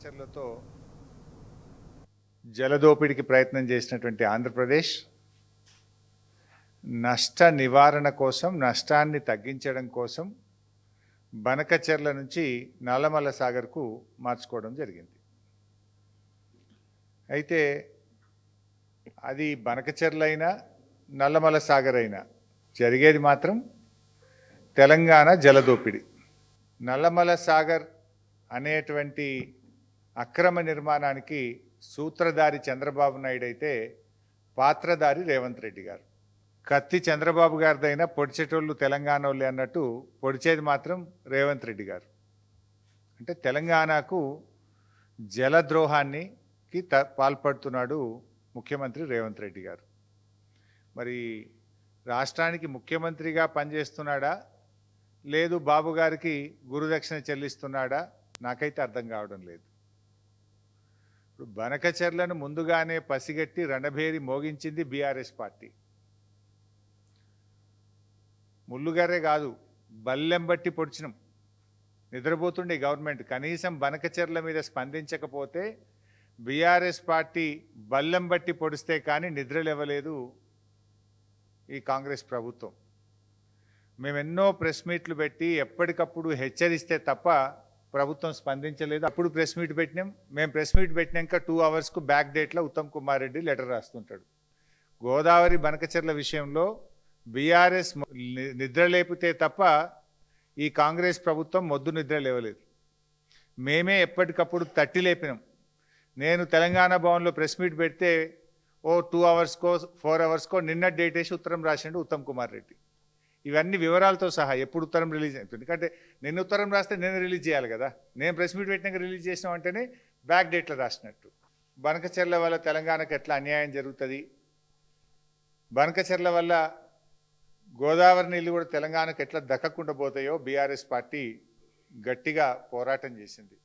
అనుచరులతో జలదోపిడికి ప్రయత్నం చేసినటువంటి ఆంధ్రప్రదేశ్ నష్ట నివారణ కోసం, నష్టాన్ని తగ్గించడం కోసం బనకచెర్ల నుంచి నల్లమల్ల సాగర్కు మార్చుకోవడం జరిగింది. అయితే అది బనకచెర్ల అయినా నల్లమల్ల సాగర్ అయినా జరిగేది మాత్రం తెలంగాణ జలదోపిడి. నల్లమల్ల సాగర్ అనేటువంటి అక్రమ నిర్మాణానికి సూత్రధారి చంద్రబాబు నాయుడు అయితే పాత్రధారి రేవంత్ రెడ్డి గారు. కత్తి చంద్రబాబు గారిదైనా పొడిచేటోళ్ళు తెలంగాణ వాళ్ళే అన్నట్టు పొడిచేది మాత్రం రేవంత్ రెడ్డి గారు. అంటే తెలంగాణకు జలద్రోహానికి పాల్పడుతున్నాడు ముఖ్యమంత్రి రేవంత్ రెడ్డి గారు. మరి రాష్ట్రానికి ముఖ్యమంత్రిగా పనిచేస్తున్నాడా, లేదు బాబు గారికి గురుదక్షిణ చెల్లిస్తున్నాడా నాకైతే అర్థం కావడం లేదు. ఇప్పుడు బనకచెర్లను ముందుగానే పసిగట్టి రణభేరి మోగించింది బీఆర్ఎస్ పార్టీ. ముల్లుగారే కాదు, బల్లెం బట్టి పొడిచినాం. నిద్రపోతుండే గవర్నమెంట్ కనీసం బనకచెర్ల మీద స్పందించకపోతే బీఆర్ఎస్ పార్టీ బల్లెం బట్టి పొడిస్తే కానీ నిద్రలేవలేదు ఈ కాంగ్రెస్ ప్రభుత్వం. మేము ఎన్నో ప్రెస్ మీట్లు పెట్టి ఎప్పటికప్పుడు హెచ్చరిస్తే తప్ప ప్రభుత్వం స్పందించలేదు. అప్పుడు ప్రెస్ మీట్ పెట్టినాం. మేము ప్రెస్ మీట్ పెట్టినాక 2 అవర్స్కు బ్యాక్ డేట్లో ఉత్తమ్ కుమార్ రెడ్డి లెటర్ రాస్తుంటాడు. గోదావరి బనకచెర్ల విషయంలో బీఆర్ఎస్ నిద్ర లేపితే తప్ప ఈ కాంగ్రెస్ ప్రభుత్వం మొద్దు నిద్ర లేవలేదు. మేమే ఎప్పటికప్పుడు తట్టి లేపినాం. నేను తెలంగాణ భవన్లో ప్రెస్ మీట్ పెడితే 2 అవర్స్కో 4 అవర్స్కో నిన్న డేట్ వేసి ఉత్తరం రాసిండు ఉత్తమ్ కుమార్ రెడ్డి. ఇవన్నీ వివరాలతో సహా ఎప్పుడు ఉత్తరం రిలీజ్ అవుతుంది. ఎందుకంటే నిన్న ఉత్తరం రాస్తే నేను రిలీజ్ చేయాలి కదా. నేను ప్రెస్ మీట్ పెట్టినాక రిలీజ్ చేసినాం అంటేనే బ్యాక్ డేట్లో రాసినట్టు. బనకచెర్ల వల్ల తెలంగాణకు ఎట్లా అన్యాయం జరుగుతుంది, బనకచెర్ల వల్ల గోదావరి నీళ్ళు కూడా తెలంగాణకు ఎట్లా దక్కకుండా పోతాయో బీఆర్ఎస్ పార్టీ గట్టిగా పోరాటం చేసింది.